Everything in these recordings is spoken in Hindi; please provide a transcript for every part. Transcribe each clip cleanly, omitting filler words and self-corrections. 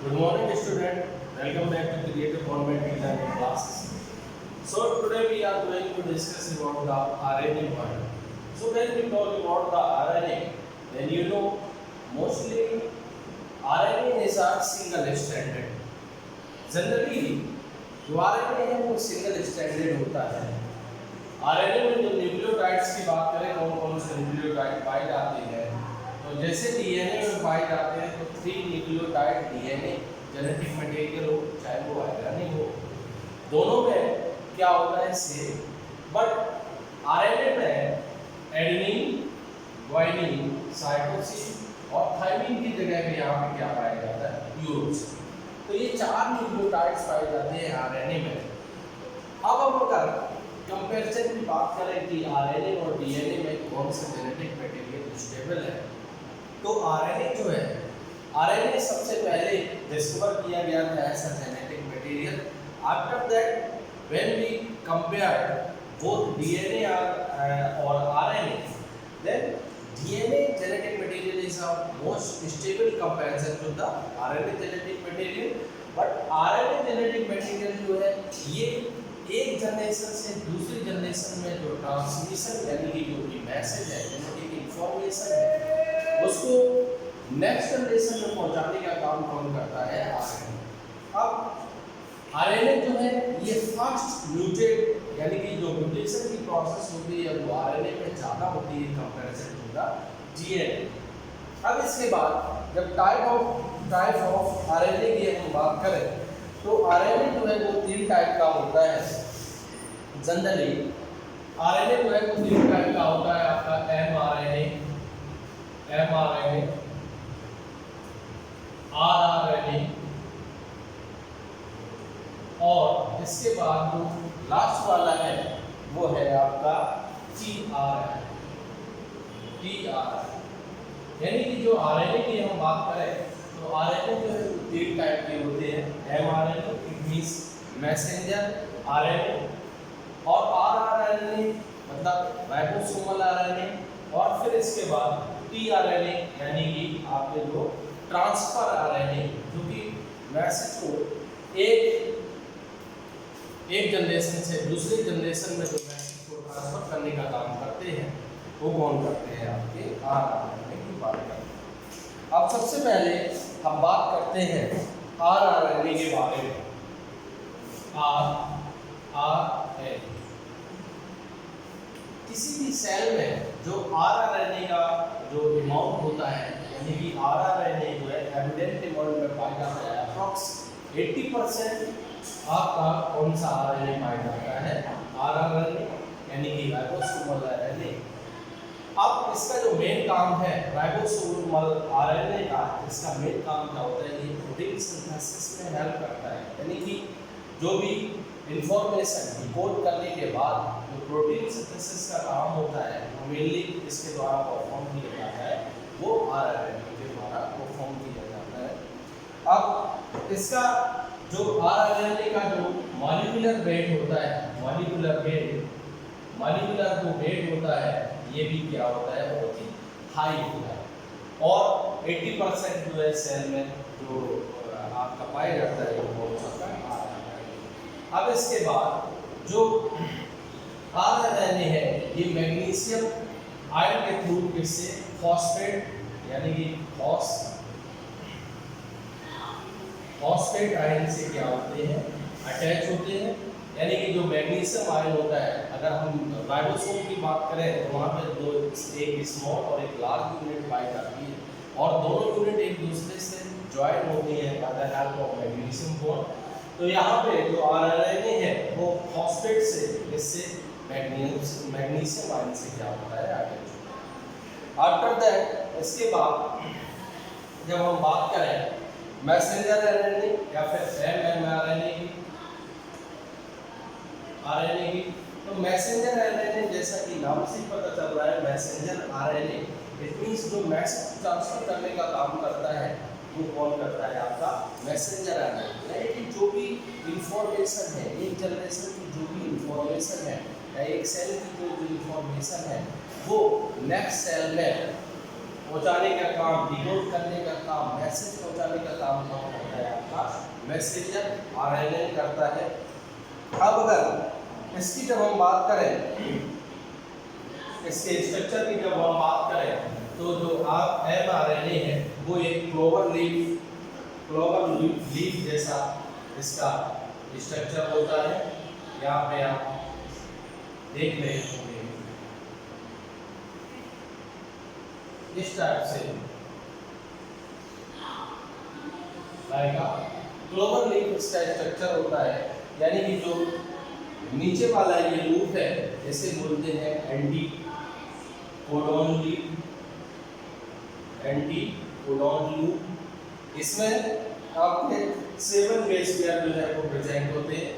Good morning, student. Welcome back to Creative Format e-learning classes. So today we are going to discuss about the RNA model. So when we talk about the RNA, then you know mostly RNA is a single stranded. Generally, जो RNA है वो single stranded होता है. RNA में जो न्यूक्लियोटाइड्स की बात करें कौन कौन से न्यूक्लियोटाइड पाए जाते हैं तो जैसे डीएनए में पाए जाते हैं तो 3 न्यूक्लियोटाइड डीएनए जेनेटिक मटेरियल हो चाहे वो आयरनिक हो दोनों में क्या होता है सेम बट आरएनए में एडेनिन ग्वानिन साइटोसिन और थाइमिन की जगह पे यहाँ पे क्या पाया जाता है यूरोसिन तो ये 4 न्यूक्लियोटाइड्स पाए जाते हैं आरएनए में अब हम अगर कंपैरिजन की बात करें कि आरएनए और डीएनए में कौन सा जेनेटिक मटेरियल स्टेबल है तो आरएनए जो है आरएनए सबसे पहले डिस्कवर किया गया था as a genetic material after that when we compare both DNA और RNA then DNA genetic material is a most stable comparison to the RNA genetic material but RNA genetic material जो है ये एक जनरेशन से दूसरी जनरेशन में जो ट्रांसमिशन यानी कि जो भी मैसेज है जेनेटिक इंफॉर्मेशन है उसको नेक्स्ट जनरेशन में पहुंचाने का काम कौन करता है आरएनए अब आरएनए जो है ये फर्स्ट म्यूटेट यानी कि जो म्यूटेशन की प्रोसेस होती है वो आरएनए में ज़्यादा होती है कंपैरिजन टू द डीएनए अब इसके बाद जब टाइप ऑफ आरएनए की हम बात करें तो आरएनए जो है वो 3 टाइप का होता है जनरली आरएनए जो है वो 3 टाइप का होता है आपका एमआरएनए आरआरएनए और इसके बाद जो लास्ट वाला है वो है आपका टीआरएनए यानी कि जो आरएनए की हम बात करें तो आरएनए जो है 3 टाइप के होते हैं mRNA it means messenger RNA और आरआरएनए मतलब राइबोसोमल आरएनए और फिर इसके बाद टीआरएनए यानी कि आपके जो ट्रांसफर आरएनए जो कि मैसेज को एक जनरेशन से दूसरी जनरेशन में जो मैसेज को ट्रांसफर करने का काम करते हैं वो कौन करते हैं आपके आरआरएनए की बात करते हैं। अब सबसे पहले हम बात करते हैं आरआरएनए के बारे में आरआरएनए किसी भी सेल में जो आरआरएनए का जो अमाउंट होता है यानी कि आरआरएनए जो है एविडेंट अमाउंट में पाया जाता है अप्रॉक्स 80% आपका कौन सा आरएनए पाया जाता है आरआरएनए यानी कि राइबोसोमल आरएनए अब इसका जो मेन काम है राइबोसोमल आरएनए का इसका मेन काम क्या होता है ये प्रोटीन सिंथेसिस में हेल्प करता है यानी कि जो भी इंफॉर्मेशन डिकोड करने के बाद जो प्रोटीन सिंथेसिस का काम होता है वो मेनली इसके द्वारा परफॉर्म किया जाता है वो आरआरएनए के द्वारा परफॉर्म किया जाता है। अब इसका जो आरआरएनए का जो मॉलिक्यूलर वेट होता है मॉलिक्यूलर जो वेट होता है ये भी क्या होता है बहुत ही हाई होता है और 80% जो है सेल में जो आपका पाया जाता है वो होता है आरआरएनए। अब इसके बाद जो आरआरएनए है ये मैग्नीशियम आयन के थ्रू इससे फॉस्फेट यानी कि फॉस्फेट आयन से क्या होते हैं अटैच होते हैं यानी कि जो मैग्नीशियम आयन होता है अगर हम राइबोसोम की बात करें तो वहाँ पे दो एक स्मॉल और एक लार्ज यूनिट पाई जाती है और दोनों यूनिट एक दूसरे से ज्वाइन होती हैं by the help of magnesium bond. तो यहाँ पे जो आरआरएनए है वो फॉस्फेट से इससे मैग्नीशियम आयन से क्या होता है अटैच होता है। आफ्टर दैट इसके बाद जब हम बात करें मैसेंजर आरएनए या फिर एमएमआरएनए की तो मैसेंजर आरएनए जैसा कि नाम से पता चल रहा है मैसेंजर आरएनए इट मींस जो मैसेज ट्रांसफर करने का काम करता है वो कौन करता है आपका मैसेंजर आरएनए यानी कि जो भी इंफॉर्मेशन है एक जनरेशन की जो भी इंफॉर्मेशन है या एक सेल की जो इंफॉर्मेशन है वो नेक्स्ट सेल में पहुंचाने का काम डिकोड करने का काम मैसेज पहुंचाने का काम कौन करता है मैसेंजर आरएनए करता है। अब अगर इसकी जब हम बात करें, इसके स्ट्रक्चर की जब हम बात करें, तो जो mRNA है वो एक क्लोवर लीफ जैसा इसका स्ट्रक्चर होता है। यहाँ पे आप देख रहे होंगे इस टाइप से आएगा। क्लोवर लीफ इसका स्ट्रक्चर होता है, यानी कि जो नीचे वाला ये लूप है इसे बोलते हैं एंटी कोडॉन लूप। इसमें आपके 7 बेस पेयर जो है वो प्रेजेंट होते हैं।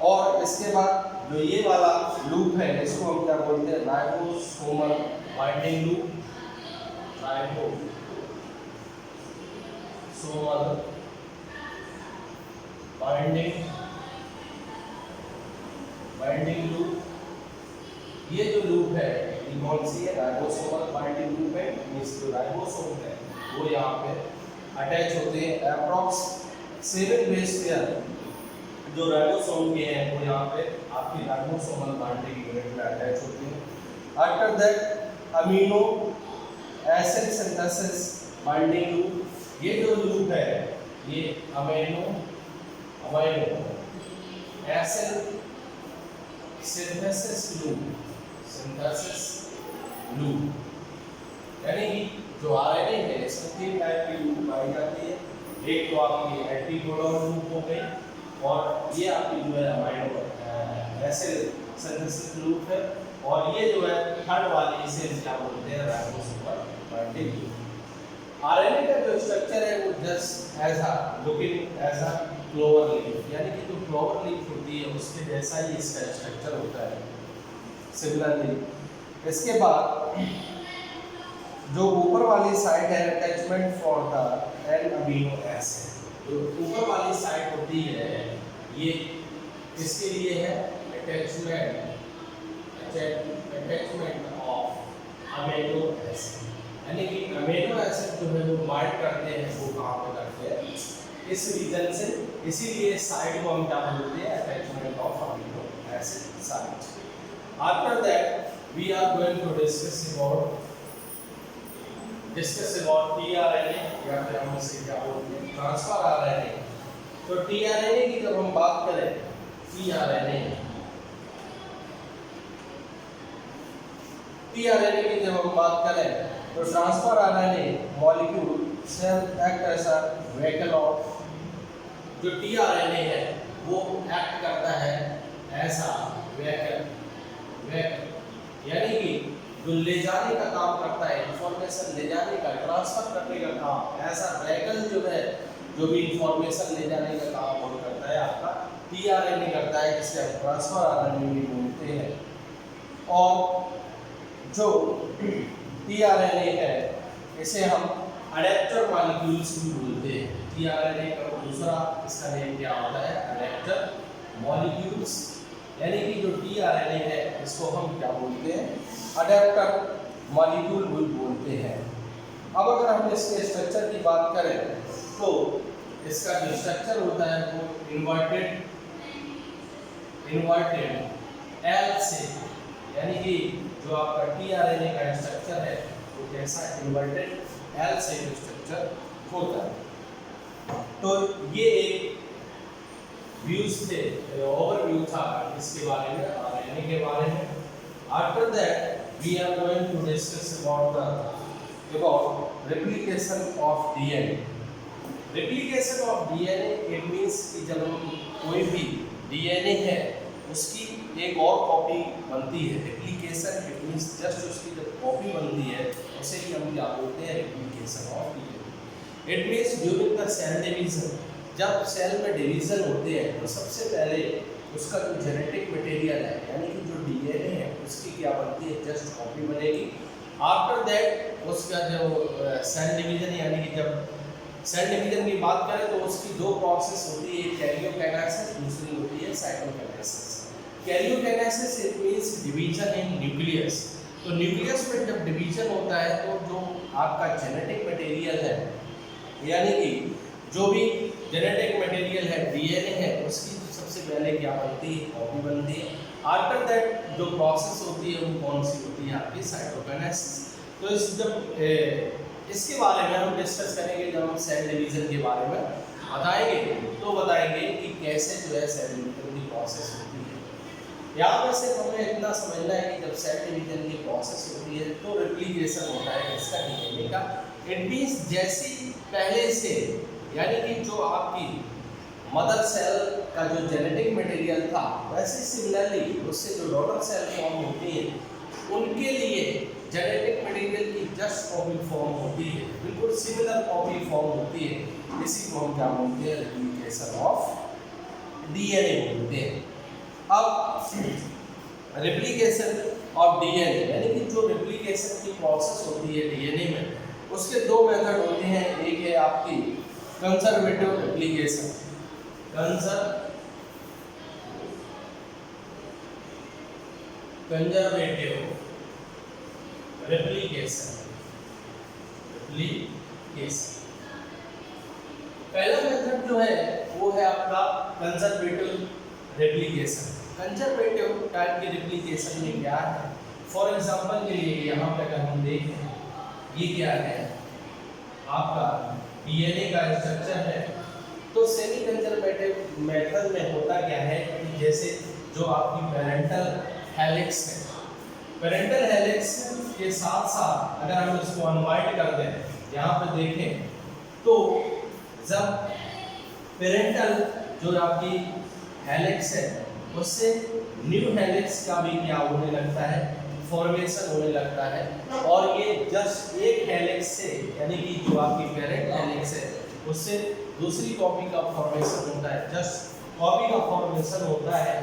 और इसके बाद जो ये वाला लूप है इसको हम क्या बोलते हैं, ribosomal binding loop. Ribosomal binding loop. ये जो लूप है ये कौन सी है, राइबोसोमल बाइंडिंग लूप है। मींस जो राइबोसोम है वो यहाँ पे अटैच होते हैं। अप्रॉक्स 7 बेस पेयर जो राइबोसोम के हैं वो यहाँ पे आपकी राइबोसोमल बाइंडिंग यूनिट में अटैच होते हैं। After that amino acid synthesis binding loop. ये जो लूप है ये अमीनो एसिड सिंथेसिस लूप, यानी कि जो आरएनए है इसमें 3 टाइप की लूप पाई जाती है। एक तो आपकी एंटी कोडॉन लूप हो गई, और ये आपकी जो है अमीनो एसिड सिंथेसिस लूप है, और ये जो है थर्ड वाली इसे क्या बोलते हैं, राइबोसोमल बाइंडिंग लूप। आरएनए का जो स्ट्रक्चर है वो just looking as a clover leaf, यानी कि जो क्लोवर लीफ होती है उसके जैसा ही इसका स्ट्रक्चर होता है। सिमिलरली इसके बाद जो ऊपर वाली साइड है attachment for the an amino acid, जो ऊपर वाली साइड होती है ये इसके लिए है अटैचमेंट ऑफ अमीनो एसिड, यानी कि अमीनो एसिड जो है वो बाइंड करते हैं, वो कहाँ पे करते हैं, इस रीजन से। इसीलिए साइड को हम क्या बोलते हैं, attachment of amino acid site. After that we are going to discuss about tRNA, या फिर हम इसे क्या बोलते हैं, ट्रांसफर आरएनए। तो टीआरएनए की जब हम बात करें, टीआरएनए की जब हम बात करें तो transfer RNA molecule cell act as a vehicle of, जो टीआरएनए है वो एक्ट करता है ऐसा व्हीकल, यानी कि जो ले जाने का काम करता है, इंफॉर्मेशन ले जाने का, ट्रांसफर करने का काम, ऐसा व्हीकल जो है जो भी इंफॉर्मेशन ले जाने का काम कौन करता है, आपका टीआरएनए करता है, जिसे हम ट्रांसफर आरएनए भी बोलते हैं। और जो टीआरएनए है इसे हम अडेप्टर मॉलिक्यूल्स भी बोलते हैं। टीआरएनए का दूसरा इसका नेम क्या होता है, अडेप्टर मॉलिक्यूल्स, यानी कि जो टीआरएनए है इसको हम क्या बोलते हैं, अडेप्टर मॉलिक्यूल भी बोलते हैं। अब अगर हम इसके स्ट्रक्चर की बात करें तो इसका जो स्ट्रक्चर होता है वो इन्वर्टेड एल से, यानी कि जो आपका टीआरएनए का स्ट्रक्चर है वो कैसा इन्वर्टेड एल से स्ट्रक्चर होता है। तो ये एक व्यूज थे, ओवरव्यू था इसके बारे में, आरएनए के बारे में। After that we are going to discuss about replication of DNA. Replication of DNA it means कि जब हम कोई भी डीएनए है उसकी एक और कॉपी बनती है। रेप्लिकेशन इट मींस जस्ट उसकी जब कॉपी बनती है उसे ही हम क्या बोलते हैं, replication of DNA. It means during the cell division, जब सेल में डिवीजन होते हैं तो सबसे पहले उसका जो जेनेटिक मटेरियल है, यानी कि जो डीएनए है उसकी क्या बनती है, जस्ट कॉपी बनेगी। आफ्टर दैट उसका जो सेल डिवीजन, यानी कि जब सेल डिवीजन की बात करें तो उसकी 2 प्रोसेस होती है, कैरियोकाइनेसिस, दूसरी होती है cytokinesis. Karyokinesis it means division in nucleus. तो न्यूक्लियस में जब डिवीजन होता है तो जो आपका जेनेटिक मटेरियल है, यानी कि जो भी जेनेटिक मटेरियल है डीएनए है उसकी सबसे पहले क्या बनती है, कॉपी बनती है। आफ्टर दैट जो प्रोसेस होती है वो कौन सी होती है आपकी साइटोकाइनेसिस। तो इसके बारे में हम डिस्कस करेंगे जब हम सेल डिवीजन के बारे में बताएंगे, तो बताएंगे कि कैसे जो है सेल डिवीजन की प्रोसेस होती है। यहाँ पर सिर्फ हमें इतना समझना है कि जब सेल डिवीजन की प्रोसेस होती है तो रेप्लिकेशन होता है इसका डीएनए का। इट मींस जैसी पहले से यानी कि जो आपकी मदर सेल का जो जेनेटिक मटेरियल था वैसे सिमिलरली उससे जो डॉटर सेल फॉर्म होती है उनके लिए जेनेटिक मटेरियल की जस्ट कॉपी फॉर्म होती है, बिल्कुल सिमिलर कॉपी फॉर्म होती है। इसी को हम क्या बोलते हैं, रेप्लिकेशन ऑफ डीएनए बोलते हैं। अब रेप्लिकेशन ऑफ डीएनए यानी कि जो रेप्लिकेशन की प्रोसेस होती है डीएनए में उसके दो मेथड होते हैं। एक है आपकी कंजर्वेटिव रेप्लिकेशन, कंजर्वेटिव रेप्लिकेशन। पहला मेथड जो है वो है आपका कंजर्वेटिव रेप्लिकेशन। कंजर्वेटिव टाइप के रेप्लिकेशन में क्या है, फॉर एग्जांपल के लिए यहाँ पे अगर हम देखें ये क्या है आपका डीएनए का स्ट्रक्चर है, तो सेमी कंजर्वेटिव मेथड में होता क्या है कि जैसे जो आपकी पेरेंटल हेलिक्स है, पेरेंटल हेलिक्स के साथ साथ अगर हम इसको अनवाइंड कर दें यहाँ पे देखें तो जब पेरेंटल जो आपकी हेलिक्स है उससे न्यू हेलिक्स का भी क्या होने लगता है, फॉर्मेशन होने लगता है। और ये जस्ट एक हेलिक्स से यानी कि जो आपकी पेरेंट हेलिक्स है उससे दूसरी कॉपी का फॉर्मेशन होता है, जस्ट कॉपी का फॉर्मेशन होता है।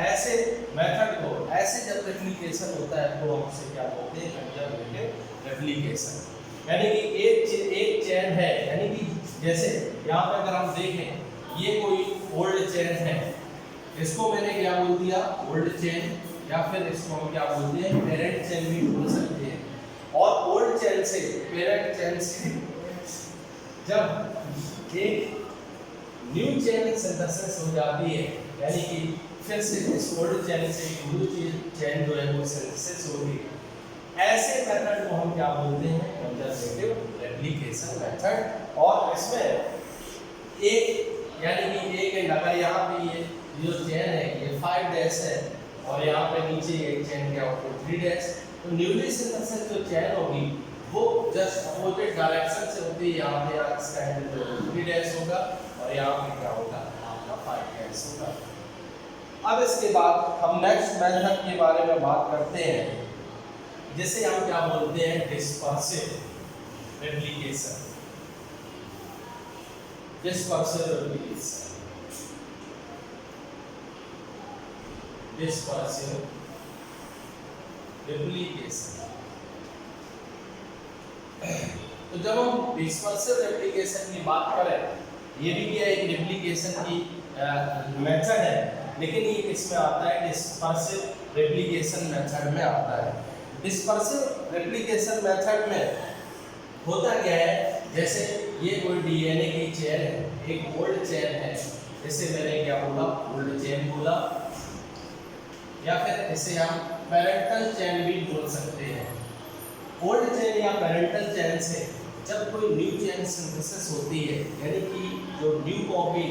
ऐसे मेथड को ऐसे जब रेप्लिकेशन होता है तो हम उसे क्या बोलते हैं, कंजर्वेटिव रेप्लिकेशन। यानी कि एक चेन है, यानी कि जैसे यहाँ पे अगर हम देखें ये कोई ओल्ड चेन है, इसको मैंने क्या बोल दिया, ओल्ड चेन, या फिर इसको हम क्या बोलते हैं, पेरेंट चेन भी बोल सकते हैं। और ओल्ड चेन से पेरेंट चेन से जब एक न्यू चेन सिंथेसिस हो जाती है, यानी कि फिर से इस ओल्ड चेन से एक न्यू चेन जो है वो सिंथेसिस होगी, ऐसे मेथड को हम क्या बोलते हैं, कंजर्वेटिव रेप्लिकेशन मेथड। और इसमें एक यानी कि एक अगर यहाँ पे ये जो चेन है ये 5 डैश है और यहाँ पे नीचे एक चेन क्या होती है 3 डैश, तो न्यूली सिंथेसिस जो चेन होगी वो जस्ट अपोजिट डायरेक्शन से होती है। यहाँ पे इसका हैंडल जो 3 डैश होगा और यहाँ पे क्या होगा आपका 5 डैश होगा। अब इसके बाद हम नेक्स्ट मेथड के बारे में बात करते हैं जिसे हम क्या बोलते हैं, dispersive replication. Dispersive replication, dispersive replication. तो जब हम डिस्पर्सिव रेप्लिकेशन की बात करें, ये भी क्या एक रेप्लिकेशन की मेथड है, लेकिन ये किसमें आता है, डिस्पर्सिव रेप्लिकेशन मेथड में आता है। डिस्पर्सिव रेप्लिकेशन मेथड में होता क्या है, जैसे ये कोई डीएनए की चेन है, एक ओल्ड चेन है, इसे मैंने क्या बोला, ओल्ड चेन बोला, या फिर इसे हम पेरेंटल चेन भी बोल सकते हैं। ओल्ड चेन या पेरेंटल चेन से जब कोई न्यू चेन सिंथेसिस होती है, यानी कि जो न्यू कॉपी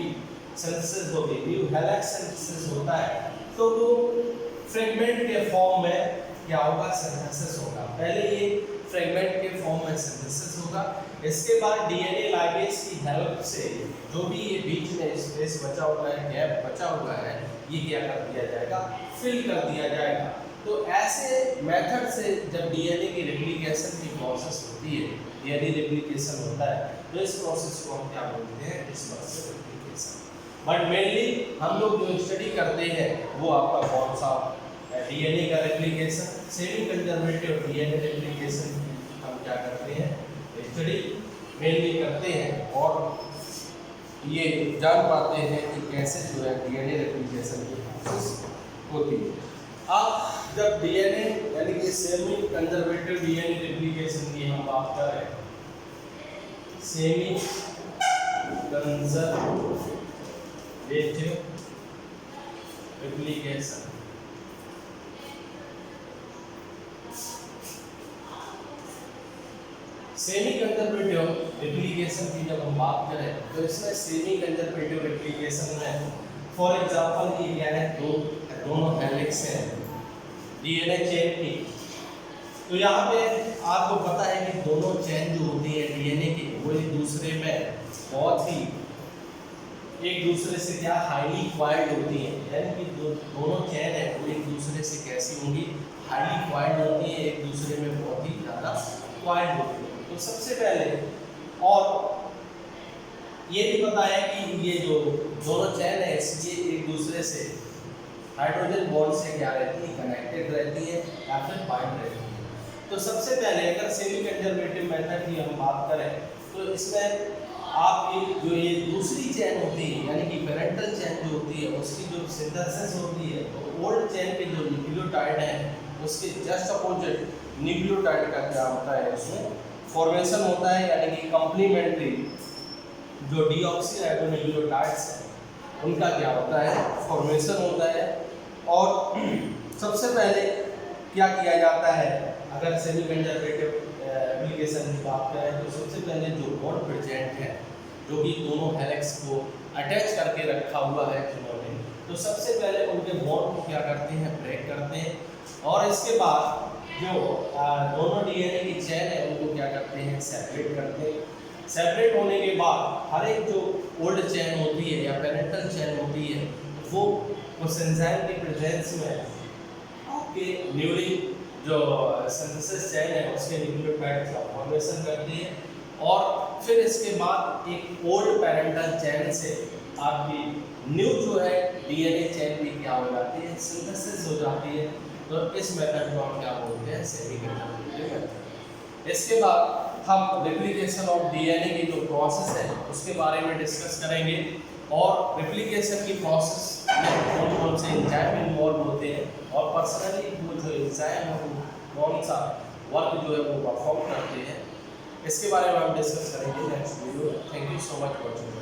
सिंथेसिस होती है, न्यू हेलिक्स सिंथेसिस होता है, तो वो फ्रेगमेंट के फॉर्म में क्या होगा, सिंथेसिस होगा। पहले ये फ्रेगमेंट के फॉर्म में सिंथेसिस होगा, इसके बाद डीएनए लाइगेज की हेल्प से जो भी ये बीच में स्पेस बचा हुआ है, गैप बचा हुआ है, ये क्या कर दिया जाएगा, फिल कर दिया जाएगा। तो ऐसे मेथड से जब डीएनए की रेप्लिकेशन की प्रोसेस होती है, डीएनए रेप्लिकेशन होता है, तो इस प्रोसेस को हम क्या बोलते हैं, डिस्पर्सिव रेप्लिकेशन। बट मेनली हम लोग जो स्टडी करते हैं वो आपका कौन सा, डीएनए का replication, semi conservative DNA replication हम क्या करते हैं, स्टडी मेनली करते हैं और ये जान पाते हैं कि कैसे जो है डीएनए रेप्लिकेशन की प्रोसेस होती है। अब जब डीएनए यानी कि सेमी कंजर्वेटिव डीएनए रेप्लिकेशन की हम बात करें, semi conservative replication. Semi conservative replication की जब हम बात करें तो इसमें सेमी कंजर्वेटिव रेप्लिकेशन में फॉर एग्जांपल ये क्या है, दोनों हेलिक्स हैं डीएनए चेन की। तो यहाँ पे आपको पता है कि दोनों चेन जो होती है डीएनए की वो एक दूसरे में बहुत ही एक दूसरे से क्या हाईली क्वाइल्ड होती है, यानी कि दोनों चेन है वो एक दूसरे से कैसी होंगी, हाईली क्वाइल्ड होती है, एक दूसरे में बहुत ही ज़्यादा क्वाइल्ड होती है। तो सबसे पहले और ये भी पता है कि ये जो दोनों चेन है ये एक दूसरे से हाइड्रोजन बॉन्ड से क्या रहती है, कनेक्टेड रहती है या फिर बाइंड रहती है। तो सबसे पहले अगर सेमी कंजर्वेटिव मेथड की हम बात करें तो इसमें आपकी जो ये दूसरी चेन होती है यानी कि पेरेंटल चेन जो होती है उसकी जो सिंथेसिस होती है तो ओल्ड चेन के जो न्यूक्लियोटाइड है उसके जस्ट अपोजिट न्यूक्लियोटाइड का क्या होता है, उसमें फॉर्मेशन होता है, यानी कि कंप्लीमेंट्री जो डीऑक्सीराइबोन्यूक्लियोटाइड्स हैं उनका क्या होता है, फॉर्मेशन होता है। और सबसे पहले क्या किया जाता है अगर सेमी कंजर्वेटिव एप्लीकेशन की बात करें तो सबसे पहले जो बॉन्ड प्रेजेंट है जो कि दोनों हेलिक्स को अटैच करके रखा हुआ है जिन्होंने, तो सबसे पहले उनके बॉन्ड को क्या करते हैं, ब्रेक करते हैं। और इसके बाद जो दोनों डीएनए की चेन है उनको क्या करते हैं, सेपरेट करते हैं। सेपरेट होने के बाद हर एक जो ओल्ड चेन होती है या पेरेंटल चेन होती है वो उस एंजाइम की प्रेजेंस में आपके न्यूली जो सिंथेसिस चेन है उसके न्यूक्लियोटाइड का फॉर्मेशन करती है। और फिर इसके बाद एक ओल्ड पेरेंटल चेन से आपकी न्यू जो है डीएनए चेन भी क्या हो जाती है, सिंथेसिस हो जाती है। तो इस मेथड को हम क्या बोलते हैं, सेमी कंजर्वेटिव मेथड। इसके बाद हम रेप्लिकेशन ऑफ डीएनए की जो प्रोसेस है उसके बारे में डिस्कस करेंगे और रेप्लिकेशन की प्रोसेस में कौन कौन से एंजाइम इन्वॉल्व होते हैं और पर्सनली वो जो एंजाइम है वो कौन सा वर्क जो है वो परफॉर्म करते हैं, इसके बारे में हम डिस्कस करेंगे next video. Thank you so much for watching.